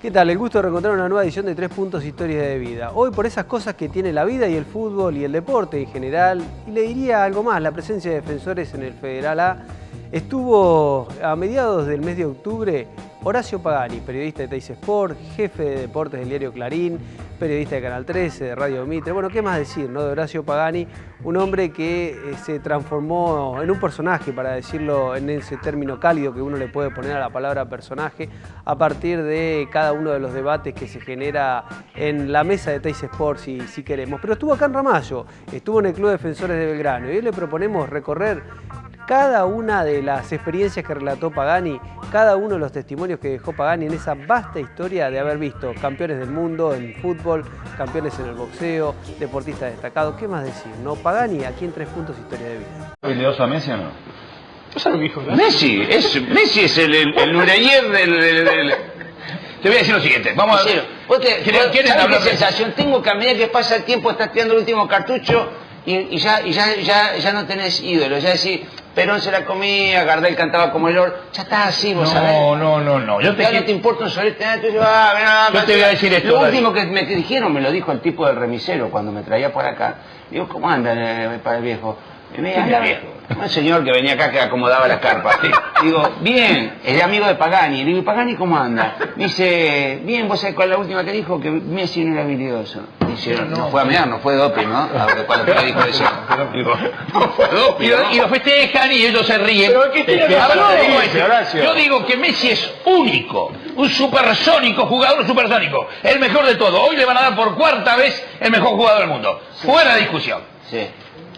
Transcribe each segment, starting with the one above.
¿Qué tal? El gusto de reencontrar una nueva edición de 3 Puntos Historias de Vida. Hoy por esas cosas que tiene la vida y el fútbol y el deporte en general, y le diría algo más, la presencia de defensores en el Federal A. Estuvo a mediados del mes de octubre Horacio Pagani, periodista de Teis Sport, jefe de deportes del diario Clarín, periodista de Canal 13, de Radio Mitre. Bueno, ¿qué más decir, no? De Horacio Pagani, un hombre que se transformó en un personaje, para decirlo en ese término cálido que uno le puede poner a la palabra personaje, a partir de cada uno de los debates que se genera en la mesa de Teis Sport, si queremos. Pero estuvo acá en Ramallo, estuvo en el Club Defensores de Belgrano, y hoy le proponemos recorrer cada una de las experiencias que relató Pagani, cada uno de los testimonios que dejó Pagani en esa vasta historia de haber visto campeones del mundo en fútbol, campeones en el boxeo, deportistas destacados. ¿Qué más decir? ¿No? Pagani, aquí en 3 Puntos Historia de Vida. ¿Habilidoso a Messi o no? ¿Tú sabes lo que dijo? Messi es el Nureyer del... Te voy a decir lo siguiente, vamos a ver. ¿Sabes qué sensación tengo? Que a medida que pasa el tiempo estás tirando el último cartucho y ya no tenés ídolo, ya decís, Perón se la comía, Gardel cantaba como el Lord, ya estás así, vos sabés. No. Ya no te importa un solete, yo te voy a decir esto. Lo último que me dijeron, me lo dijo el tipo del remisero cuando me traía por acá. Digo, ¿cómo anda para el viejo? Y me dice, viejo. Un señor que venía acá que acomodaba las carpas. Digo, bien, es amigo de Pagani. Digo, ¿y Pagani cómo anda? Me dice, bien, ¿vos sabés cuál es la última que dijo? Que Messi no era habilidoso. Dice, no fue a mear, no fue doping, ¿no? Cuando le dijo eso. Digo, no fue doping, ¿no? Y lo festejan y ellos se ríen. Yo digo que Messi es único, un supersónico, jugador supersónico, el mejor de todo. Hoy le van a dar por cuarta vez el mejor jugador del mundo. Fuera de discusión. Sí.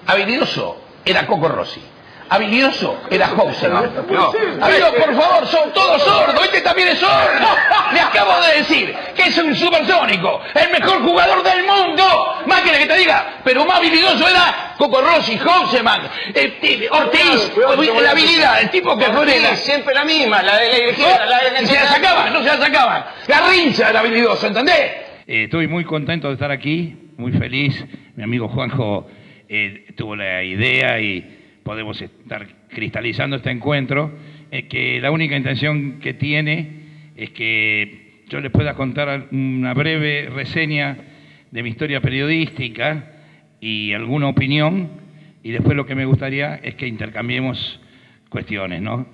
Habilidoso era Coco Rossi. Habilidoso era Houseman. No. Pero por favor, son todos sordos. Este también es sordo. Le acabo de decir que es un supersónico, el mejor jugador del mundo. Más que te diga, pero más habilidoso era Coco Rossi, Houseman, Ortiz, la habilidad, el tipo que fue siempre la misma, la de la izquierda, no se la sacaban. Garrincha era habilidoso, ¿entendés? Estoy muy contento de estar aquí, muy feliz. Mi amigo Juanjo tuvo la idea y podemos estar cristalizando este encuentro, que la única intención que tiene es que yo les pueda contar una breve reseña de mi historia periodística y alguna opinión, y después lo que me gustaría es que intercambiemos cuestiones, ¿no?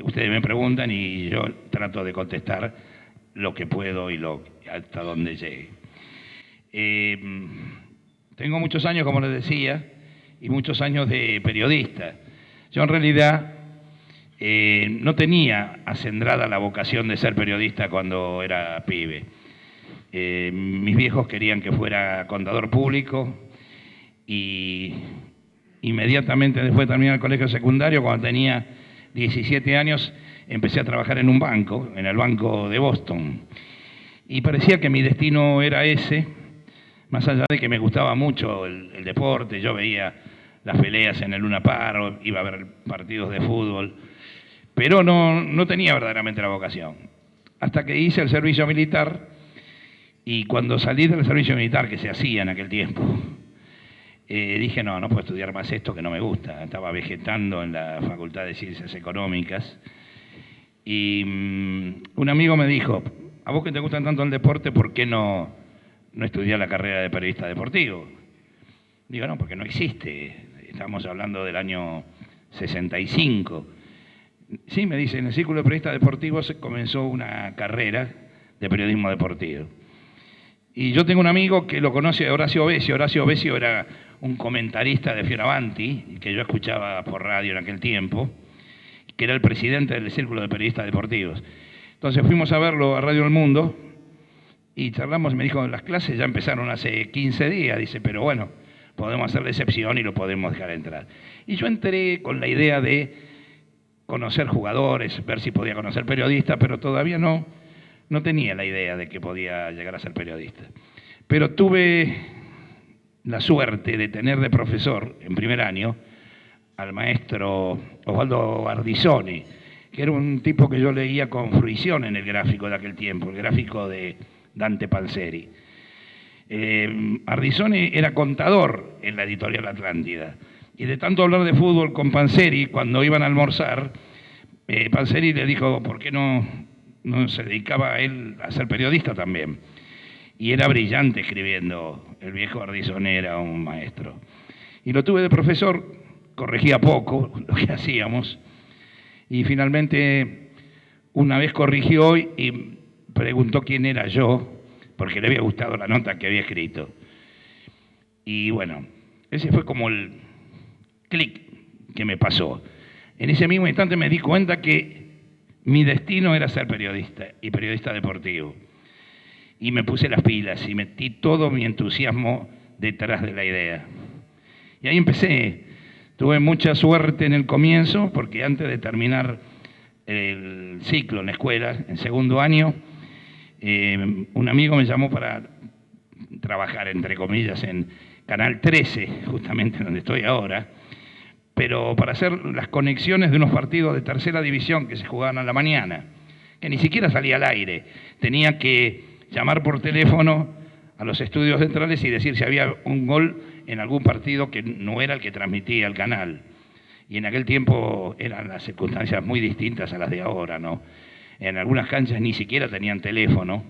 Ustedes me preguntan y yo trato de contestar lo que puedo y hasta donde llegue. Tengo muchos años, como les decía, y muchos años de periodista. Yo en realidad no tenía acendrada la vocación de ser periodista cuando era pibe. Mis viejos querían que fuera contador público y inmediatamente después de terminar el colegio secundario, cuando tenía 17 años, empecé a trabajar en un banco, en el Banco de Boston. Y parecía que mi destino era ese, más allá de que me gustaba mucho el deporte. Yo veía las peleas en el Luna Park, iba a ver partidos de fútbol, pero no tenía verdaderamente la vocación. Hasta que hice el servicio militar, y cuando salí del servicio militar, que se hacía en aquel tiempo, dije, no puedo estudiar más esto que no me gusta. Estaba vegetando en la Facultad de Ciencias Económicas, y un amigo me dijo, a vos que te gusta tanto el deporte, ¿por qué no estudiar la carrera de periodista deportivo? Digo, no, porque no existe. Estamos hablando del año 65. Sí, me dice, en el Círculo de Periodistas Deportivos se comenzó una carrera de periodismo deportivo. Y yo tengo un amigo que lo conoce, Horacio Besio. Horacio Besio era un comentarista de Fioravanti, que yo escuchaba por radio en aquel tiempo, que era el presidente del Círculo de Periodistas Deportivos. Entonces fuimos a verlo a Radio El Mundo y charlamos, me dijo, las clases ya empezaron hace 15 días, dice, pero bueno, podemos hacer la excepción y lo podemos dejar entrar. Y yo entré con la idea de conocer jugadores, ver si podía conocer periodistas, pero todavía no tenía la idea de que podía llegar a ser periodista. Pero tuve la suerte de tener de profesor en primer año al maestro Osvaldo Ardizoni, que era un tipo que yo leía con fruición en el gráfico de aquel tiempo, el gráfico de Dante Panzeri. Ardizoni era contador en la editorial Atlántida, y de tanto hablar de fútbol con Panzeri, cuando iban a almorzar, Panzeri le dijo, ¿por qué no no se dedicaba a él a ser periodista también. Y era brillante escribiendo. El viejo Ardizón era un maestro. Y lo tuve de profesor, corregía poco lo que hacíamos. Y finalmente, una vez corrigió y preguntó quién era yo, porque le había gustado la nota que había escrito. Y bueno, ese fue como el clic que me pasó. En ese mismo instante me di cuenta que mi destino era ser periodista, y periodista deportivo. Y me puse las pilas y metí todo mi entusiasmo detrás de la idea. Y ahí empecé. Tuve mucha suerte en el comienzo, porque antes de terminar el ciclo en la escuela, en segundo año, un amigo me llamó para trabajar, entre comillas, en Canal 13, justamente donde estoy ahora, pero para hacer las conexiones de unos partidos de tercera división que se jugaban a la mañana, que ni siquiera salía al aire. Tenía que llamar por teléfono a los estudios centrales y decir si había un gol en algún partido que no era el que transmitía el canal. Y en aquel tiempo eran las circunstancias muy distintas a las de ahora, ¿no? En algunas canchas ni siquiera tenían teléfono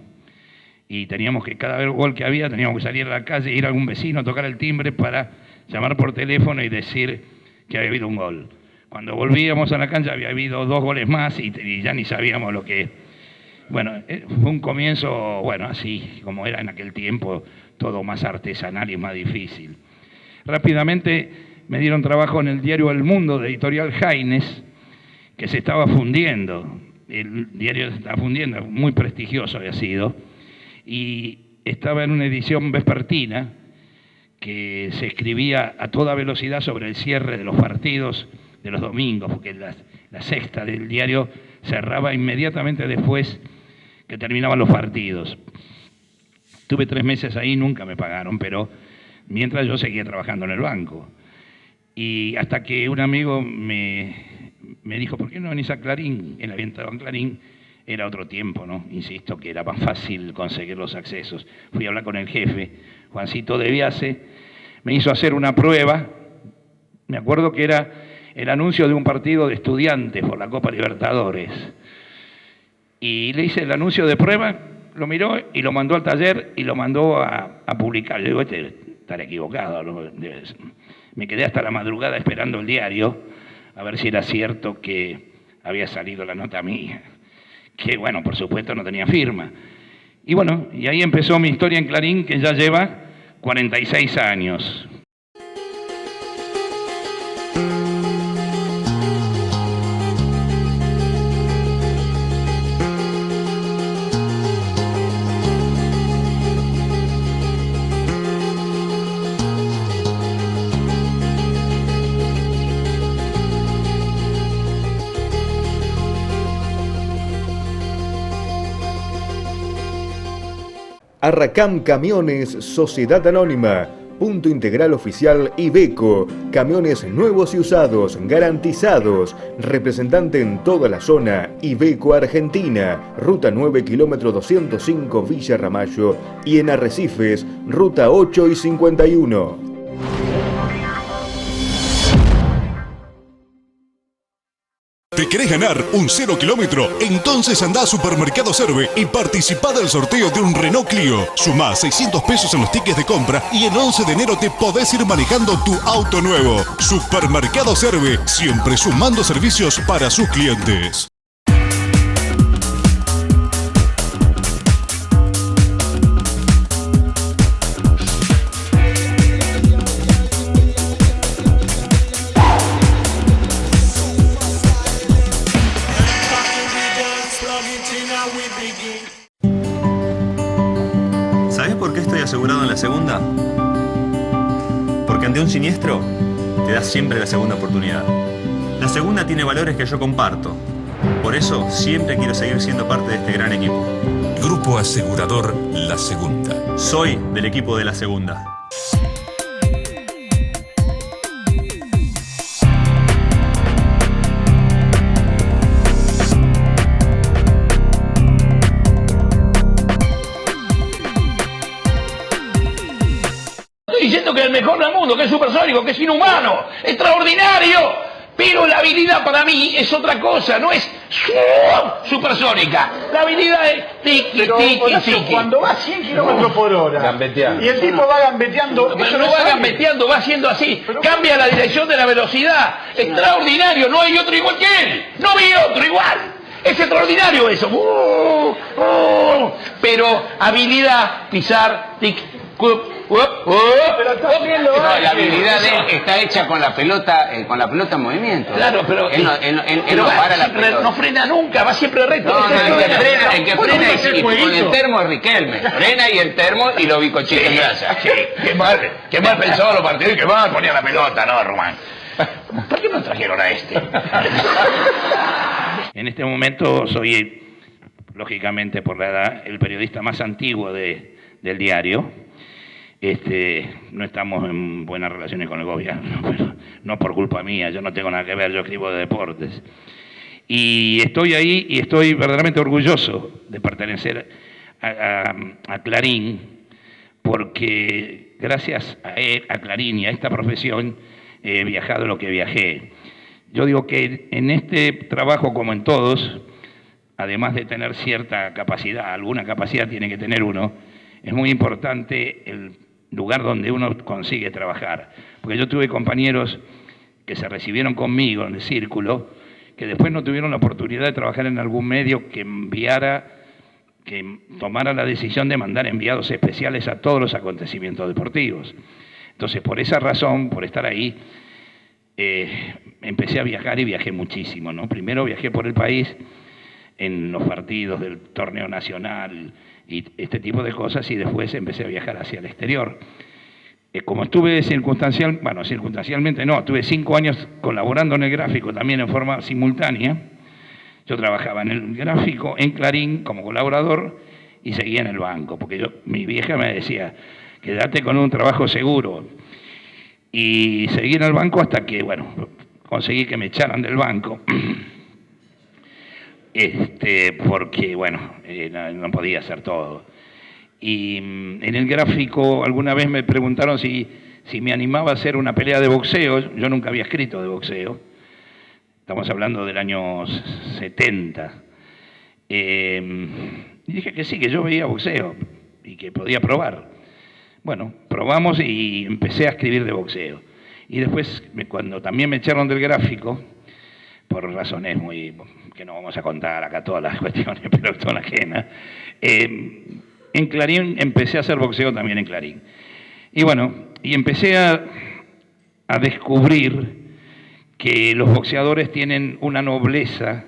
y teníamos que, cada gol que había, teníamos que salir a la calle, ir a algún vecino, tocar el timbre para llamar por teléfono y decir que había habido un gol. Cuando volvíamos a la cancha había habido 2 goles más y ya ni sabíamos lo que... Bueno, fue un comienzo, bueno, así como era en aquel tiempo, todo más artesanal y más difícil. Rápidamente me dieron trabajo en el diario El Mundo de Editorial Jaines, que se estaba fundiendo. El diario se estaba fundiendo, muy prestigioso había sido, y estaba en una edición vespertina que se escribía a toda velocidad sobre el cierre de los partidos de los domingos, porque la sexta del diario cerraba inmediatamente después que terminaban los partidos. Tuve 3 meses ahí, nunca me pagaron, pero mientras yo seguía trabajando en el banco. Y hasta que un amigo me dijo, ¿por qué no venís a Clarín? Él había entrado en Clarín, era otro tiempo, ¿no? Insisto que era más fácil conseguir los accesos. Fui a hablar con el jefe, Juancito de Biase, me hizo hacer una prueba. Me acuerdo que era el anuncio de un partido de estudiantes por la Copa Libertadores. Y le hice el anuncio de prueba, lo miró y lo mandó al taller y lo mandó a publicar. Yo digo, estaré equivocado. Me quedé hasta la madrugada esperando el diario a ver si era cierto que había salido la nota mía. Que bueno, por supuesto no tenía firma. Y bueno, y ahí empezó mi historia en Clarín, que ya lleva 46 años. Arracam Camiones Sociedad Anónima, punto integral oficial Iveco, camiones nuevos y usados, garantizados, representante en toda la zona, Iveco Argentina, ruta 9 kilómetro 205 Villa Ramallo y en Arrecifes, ruta 8 y 51. ¿Te querés ganar un 0 kilómetro? Entonces andá a Supermercado Serve y participá del sorteo de un Renault Clio. Sumá 600 pesos en los tickets de compra y el 11 de enero te podés ir manejando tu auto nuevo. Supermercado Serve, siempre sumando servicios para sus clientes. ¿Sabés por qué estoy asegurado en la segunda? Porque ante un siniestro te das siempre la segunda oportunidad. La segunda tiene valores que yo comparto. Por eso siempre quiero seguir siendo parte de este gran equipo. Grupo Asegurador La Segunda. Soy del equipo de La Segunda. Estoy diciendo que es el mejor del mundo, que es supersónico, que es inhumano, extraordinario. Pero la habilidad para mí es otra cosa, no es supersónica. La habilidad es tiki, Horacio, tiki. cuando va a 100 kilómetros por hora Gambeteando. y el tipo va gambeteando, Pero eso no no va sale. gambeteando, va haciendo así. Cambia la dirección de la velocidad. Extraordinario, no hay otro igual que él. No hay otro igual. Es extraordinario eso. Pero habilidad, pisar, tic, Pero también lo No, hace. la habilidad de él está hecha con la pelota en movimiento. Claro, pero él no va para la siempre, pelota. no frena nunca, va siempre recto. No, Ese es el que problema. frena Bueno, es hacer con el jueguito. termo es Riquelme. Frena y el termo y lo bicochita en grasa. Sí, qué mal pensado los partidos y qué mal ponía la pelota, ¿no, Román? ¿Por qué no trajeron a este? En este momento soy, lógicamente por la edad, el periodista más antiguo del diario. No estamos en buenas relaciones con el gobierno, pero no por culpa mía, yo no tengo nada que ver, yo escribo de deportes. Y estoy ahí y estoy verdaderamente orgulloso de pertenecer a Clarín, porque gracias a Clarín y a esta profesión he viajado lo que viajé. Yo digo que en este trabajo, como en todos, además de tener cierta capacidad, alguna capacidad tiene que tener uno, es muy importante el lugar donde uno consigue trabajar. Porque yo tuve compañeros que se recibieron conmigo en el círculo, que después no tuvieron la oportunidad de trabajar en algún medio que tomara la decisión de mandar enviados especiales a todos los acontecimientos deportivos. Entonces, por esa razón, por estar ahí, empecé a viajar y viajé muchísimo, ¿no? Primero viajé por el país en los partidos del torneo nacional y este tipo de cosas, y después empecé a viajar hacia el exterior. Como estuve circunstancialmente no, estuve 5 años colaborando en el gráfico también en forma simultánea. Yo trabajaba en el gráfico, en Clarín, como colaborador, y seguía en el banco, porque mi vieja me decía, quédate con un trabajo seguro. Y seguí en el banco hasta que, bueno, conseguí que me echaran del banco, porque, bueno, no podía hacer todo. Y en el gráfico alguna vez me preguntaron si me animaba a hacer una pelea de boxeo. Yo nunca había escrito de boxeo. Estamos hablando del año 70. Y dije que sí, que yo veía boxeo y que podía probar. Bueno, probamos y empecé a escribir de boxeo. Y después, cuando también me echaron del gráfico, por razones que no vamos a contar acá todas las cuestiones, pero son ajenas, en Clarín empecé a hacer boxeo también en Clarín. Y bueno, y empecé a descubrir que los boxeadores tienen una nobleza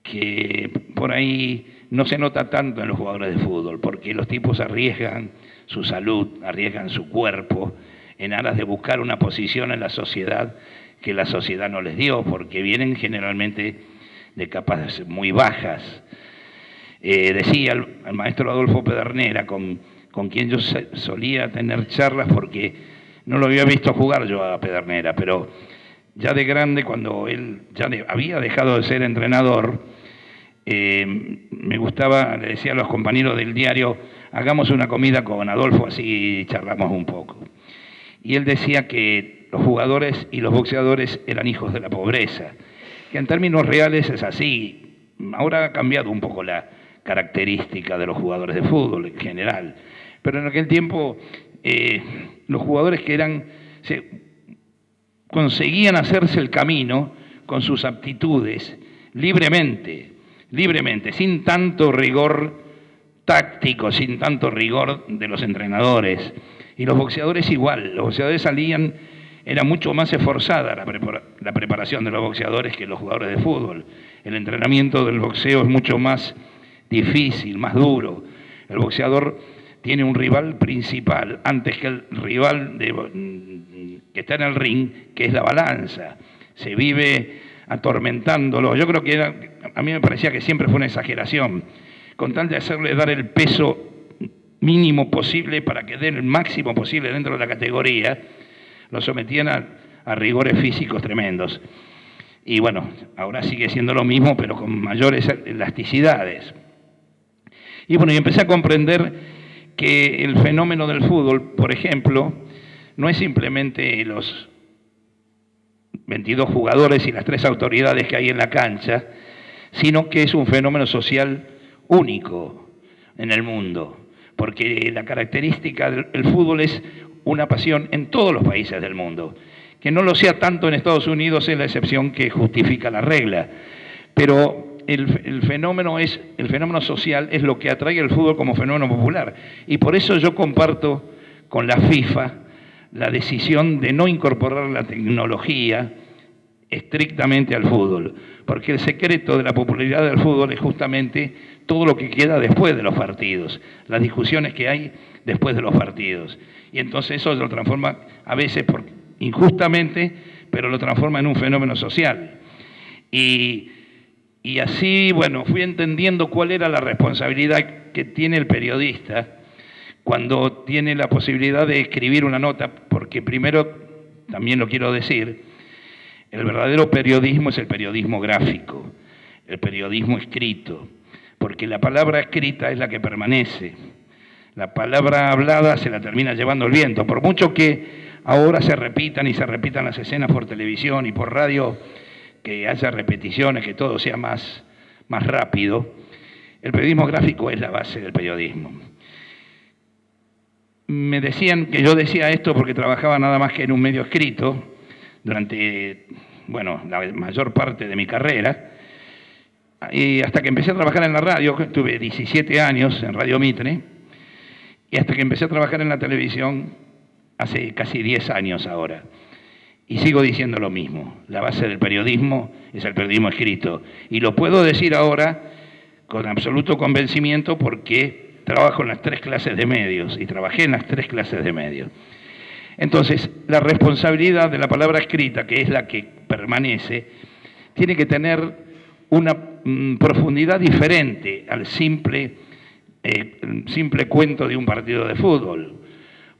que por ahí no se nota tanto en los jugadores de fútbol, porque los tipos arriesgan su salud, arriesgan su cuerpo en aras de buscar una posición en la sociedad que la sociedad no les dio, porque vienen generalmente de capas muy bajas. Decía el maestro Adolfo Pedernera, con quien yo solía tener charlas, porque no lo había visto jugar yo a Pedernera, pero ya de grande, cuando él ya había dejado de ser entrenador, me gustaba, le decía a los compañeros del diario, hagamos una comida con Adolfo, así charlamos un poco. Y él decía que los jugadores y los boxeadores eran hijos de la pobreza, que en términos reales es así. Ahora ha cambiado un poco la característica de los jugadores de fútbol en general, pero en aquel tiempo los jugadores conseguían hacerse el camino con sus aptitudes libremente, sin tanto rigor táctico, sin tanto rigor de los entrenadores. Y los boxeadores igual, los boxeadores era mucho más esforzada la preparación de los boxeadores que los jugadores de fútbol. El entrenamiento del boxeo es mucho más difícil, más duro. El boxeador tiene un rival principal antes que el rival que está en el ring, que es la balanza. Se vive atormentándolo. Yo creo que a mí me parecía que siempre fue una exageración, con tal de hacerle dar el peso mínimo posible para que dé el máximo posible dentro de la categoría, lo sometían a rigores físicos tremendos. Y bueno, ahora sigue siendo lo mismo, pero con mayores elasticidades. Y bueno, y empecé a comprender que el fenómeno del fútbol, por ejemplo, no es simplemente 22 jugadores y las 3 autoridades que hay en la cancha, sino que es un fenómeno social único en el mundo, porque la característica del fútbol es una pasión en todos los países del mundo. Que no lo sea tanto en Estados Unidos es la excepción que justifica la regla, pero el fenómeno social es lo que atrae al fútbol como fenómeno popular, y por eso yo comparto con la FIFA la decisión de no incorporar la tecnología estrictamente al fútbol, porque el secreto de la popularidad del fútbol es justamente todo lo que queda después de los partidos, las discusiones que hay después de los partidos, y entonces eso lo transforma a veces injustamente, pero lo transforma en un fenómeno social. Y así, bueno, fui entendiendo cuál era la responsabilidad que tiene el periodista cuando tiene la posibilidad de escribir una nota, porque primero, también lo quiero decir, el verdadero periodismo es el periodismo gráfico, el periodismo escrito, porque la palabra escrita es la que permanece, la palabra hablada se la termina llevando el viento, por mucho que ahora se repitan las escenas por televisión y por radio, que haya repeticiones, que todo sea más rápido, el periodismo gráfico es la base del periodismo. Me decían que yo decía esto porque trabajaba nada más que en un medio escrito durante, bueno, la mayor parte de mi carrera, y hasta que empecé a trabajar en la radio, tuve 17 años en Radio Mitre, y hasta que empecé a trabajar en la televisión hace casi 10 años ahora. Y sigo diciendo lo mismo, la base del periodismo es el periodismo escrito. Y lo puedo decir ahora con absoluto convencimiento porque trabajo en las 3 clases de medios y trabajé en las 3 clases de medios. Entonces, la responsabilidad de la palabra escrita, que es la que permanece, tiene que tener una profundidad diferente al simple cuento de un partido de fútbol,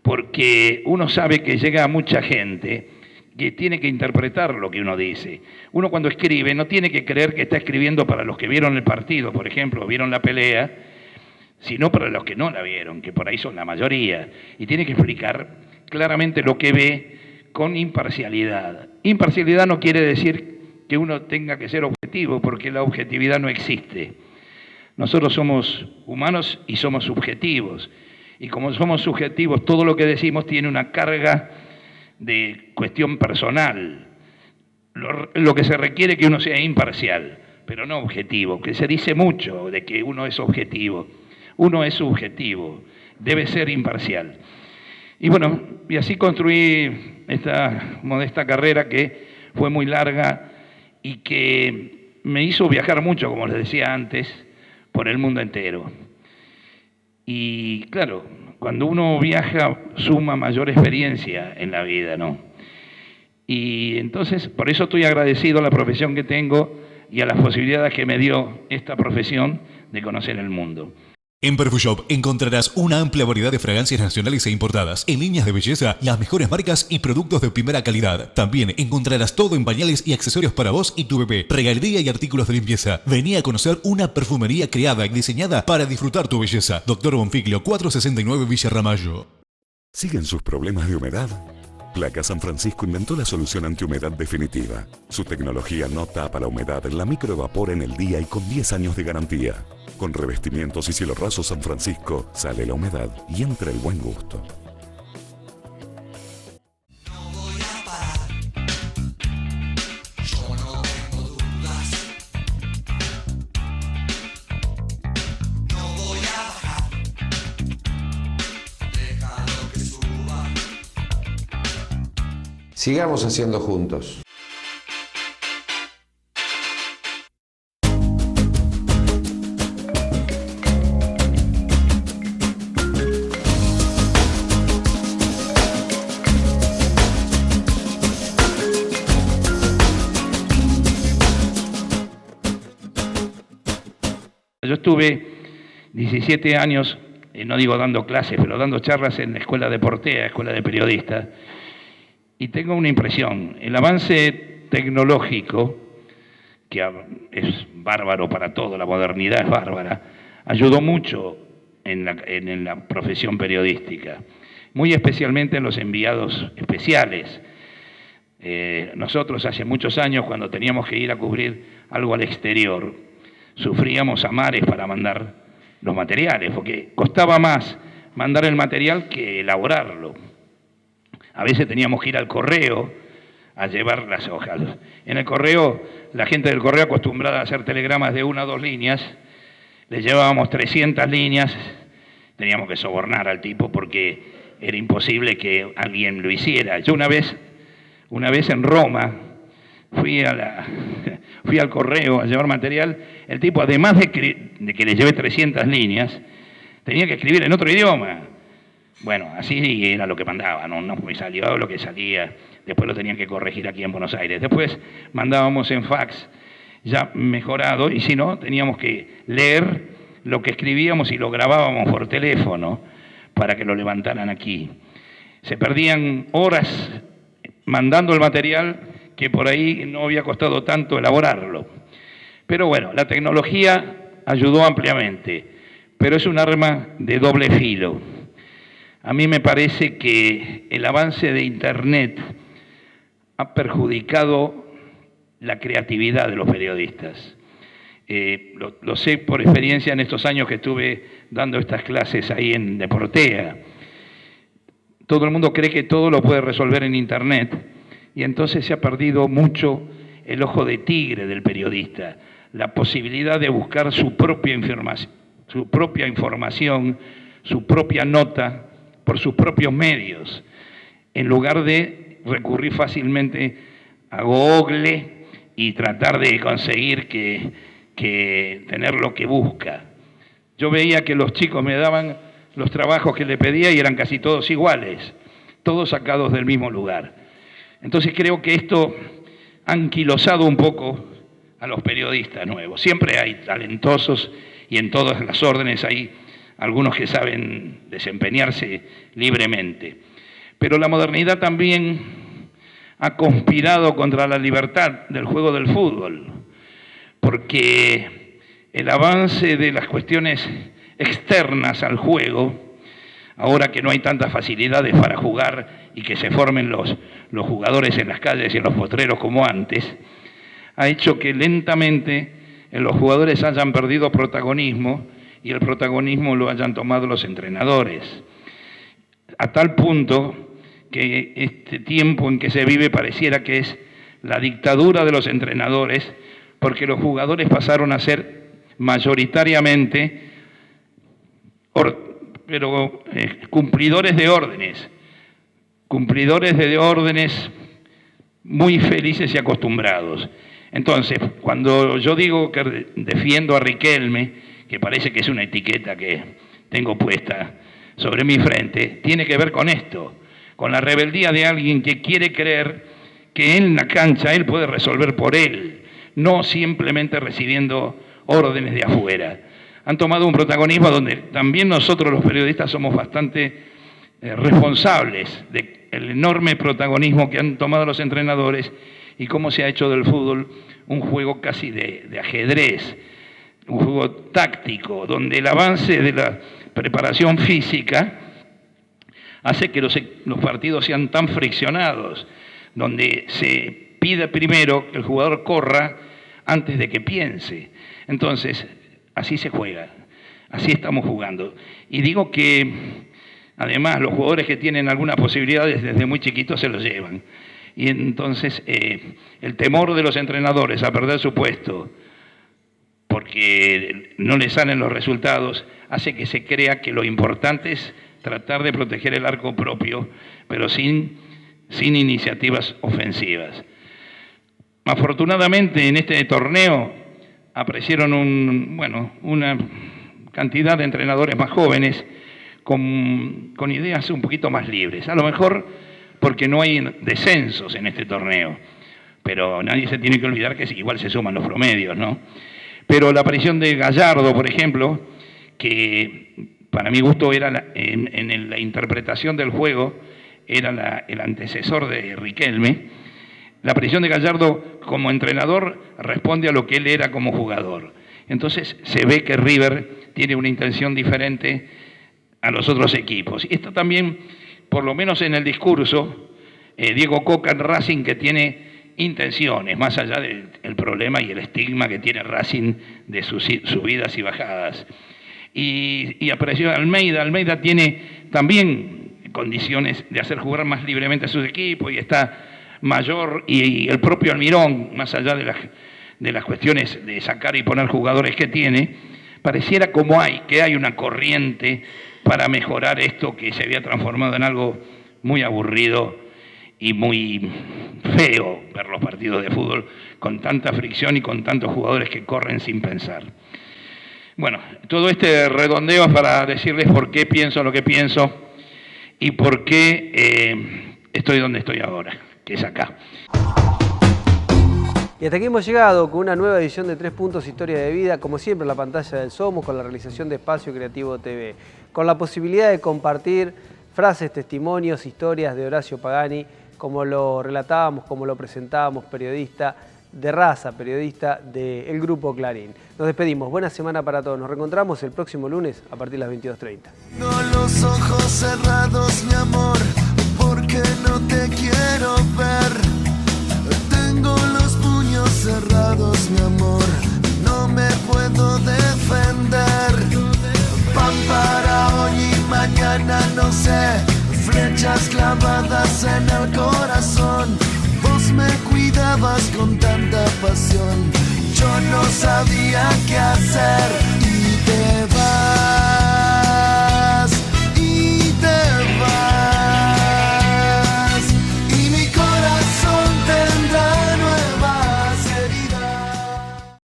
porque uno sabe que llega a mucha gente que tiene que interpretar lo que uno dice. Uno cuando escribe no tiene que creer que está escribiendo para los que vieron el partido, por ejemplo, vieron la pelea, sino para los que no la vieron, que por ahí son la mayoría, y tiene que explicar claramente lo que ve con imparcialidad. Imparcialidad no quiere decir que uno tenga que ser objetivo, porque la objetividad no existe. Nosotros somos humanos y somos subjetivos, y como somos subjetivos, todo lo que decimos tiene una carga de cuestión personal. Lo que se requiere es que uno sea imparcial, pero no objetivo, que se dice mucho de que uno es objetivo. Uno es subjetivo, debe ser imparcial. Y bueno, y así construí esta modesta carrera que fue muy larga y que me hizo viajar mucho, como les decía antes, por el mundo entero. Y claro, cuando uno viaja suma mayor experiencia en la vida, ¿no? Y entonces, por eso estoy agradecido a la profesión que tengo y a las posibilidades que me dio esta profesión de conocer el mundo. En Perfushop encontrarás una amplia variedad de fragancias nacionales e importadas, en líneas de belleza, las mejores marcas y productos de primera calidad. También encontrarás todo en pañales y accesorios para vos y tu bebé, regalía y artículos de limpieza. Vení a conocer una perfumería creada y diseñada para disfrutar tu belleza. Dr. Bonfiglio, 469 Villa Ramallo. ¿Siguen sus problemas de humedad? Placa San Francisco inventó la solución antihumedad definitiva. Su tecnología no tapa la humedad, la microevapora en el día y con 10 años de garantía. Con revestimientos y cielo raso San Francisco sale la humedad y entra el buen gusto. Sigamos haciendo juntos. Yo estuve 17 años, no digo dando clases, pero dando charlas en la escuela de Portea, escuela de periodistas, y tengo una impresión, el avance tecnológico, que es bárbaro para todo, la modernidad es bárbara, ayudó mucho en la profesión periodística, muy especialmente en los enviados especiales. Nosotros hace muchos años, cuando teníamos que ir a cubrir algo al exterior, sufríamos a mares para mandar los materiales, porque costaba más mandar el material que elaborarlo. A veces teníamos que ir al correo a llevar las hojas. En el correo, la gente del correo acostumbrada a hacer telegramas de 1 o 2 líneas, le llevábamos 300 líneas, teníamos que sobornar al tipo porque era imposible que alguien lo hiciera. Yo una vez en Roma fui al correo a llevar material, el tipo, además de que le llevé 300 líneas, tenía que escribir en otro idioma. Bueno, así era lo que mandaba, no me salió lo que salía, después lo tenían que corregir aquí en Buenos Aires. Después mandábamos en fax ya mejorado, y si no, teníamos que leer lo que escribíamos y lo grabábamos por teléfono para que lo levantaran aquí. Se perdían horas mandando el material que por ahí no había costado tanto elaborarlo. Pero bueno, la tecnología ayudó ampliamente, pero es un arma de doble filo. A mí me parece que el avance de Internet ha perjudicado la creatividad de los periodistas. Lo sé por experiencia en estos años que estuve dando estas clases ahí en Deportea. Todo el mundo cree que todo lo puede resolver en Internet y entonces se ha perdido mucho el ojo de tigre del periodista, la posibilidad de buscar su propia información, su propia nota por sus propios medios, en lugar de recurrir fácilmente a Google y tratar de conseguir que tener lo que busca. Yo veía que los chicos me daban los trabajos que le pedía y eran casi todos iguales, todos sacados del mismo lugar. Entonces creo que esto ha anquilosado un poco a los periodistas nuevos. Siempre hay talentosos y en todas las órdenes hay algunos que saben desempeñarse libremente. Pero la modernidad también ha conspirado contra la libertad del juego del fútbol, porque el avance de las cuestiones externas al juego, ahora que no hay tantas facilidades para jugar y que se formen los jugadores en las calles y en los potreros como antes, ha hecho que lentamente los jugadores hayan perdido protagonismo y el protagonismo lo hayan tomado los entrenadores. A tal punto que este tiempo en que se vive pareciera que es la dictadura de los entrenadores, porque los jugadores pasaron a ser mayoritariamente cumplidores de órdenes muy felices y acostumbrados. Entonces, cuando yo digo que defiendo a Riquelme, que parece que es una etiqueta que tengo puesta sobre mi frente, tiene que ver con esto, con la rebeldía de alguien que quiere creer que en la cancha él puede resolver por él, no simplemente recibiendo órdenes de afuera. Han tomado un protagonismo donde también nosotros los periodistas somos bastante responsables del enorme protagonismo que han tomado los entrenadores y cómo se ha hecho del fútbol un juego casi de ajedrez, un juego táctico, donde el avance de la preparación física hace que los partidos sean tan friccionados, donde se pide primero que el jugador corra antes de que piense. Entonces, así se juega, así estamos jugando. Y digo que, además, los jugadores que tienen algunas posibilidades desde muy chiquitos se los llevan. Y entonces, el temor de los entrenadores a perder su puesto, porque no les salen los resultados, hace que se crea que lo importante es tratar de proteger el arco propio, pero sin iniciativas ofensivas. Afortunadamente, en este torneo aparecieron una cantidad de entrenadores más jóvenes con ideas un poquito más libres. A lo mejor porque no hay descensos en este torneo, pero nadie se tiene que olvidar que igual se suman los promedios, ¿no? Pero la aparición de Gallardo, por ejemplo, que para mi gusto era en la interpretación del juego, era el antecesor de Riquelme. La aparición de Gallardo como entrenador responde a lo que él era como jugador. Entonces se ve que River tiene una intención diferente a los otros equipos. Y esto también, por lo menos en el discurso, Diego Coca en Racing, que tiene intenciones, más allá del problema y el estigma que tiene Racing de sus subidas y bajadas. Y apareció Almeida. Almeida tiene también condiciones de hacer jugar más libremente a sus equipos y está mayor, y el propio Almirón, más allá de las cuestiones de sacar y poner jugadores que tiene, pareciera como que hay una corriente para mejorar esto que se había transformado en algo muy aburrido y muy feo, ver los partidos de fútbol con tanta fricción y con tantos jugadores que corren sin pensar. Bueno, todo este redondeo es para decirles por qué pienso lo que pienso y por qué estoy donde estoy ahora, que es acá. Y hasta aquí hemos llegado con una nueva edición de 3 Puntos Historia de Vida, como siempre en la pantalla del Somos, con la realización de Espacio Creativo TV, con la posibilidad de compartir frases, testimonios, historias de Horacio Pagani, como lo relatábamos, como lo presentábamos, periodista de raza, periodista del Grupo Clarín. Nos despedimos, buena semana para todos, nos reencontramos el próximo lunes a partir de las 22:30. Tengo los ojos cerrados, mi amor, porque no te quiero ver. Tengo los puños cerrados, mi amor, no me puedo defender. Pan para hoy y mañana, no sé, flechas clavadas en el corazón. Vos me cuidabas con tanta pasión, yo no sabía qué hacer.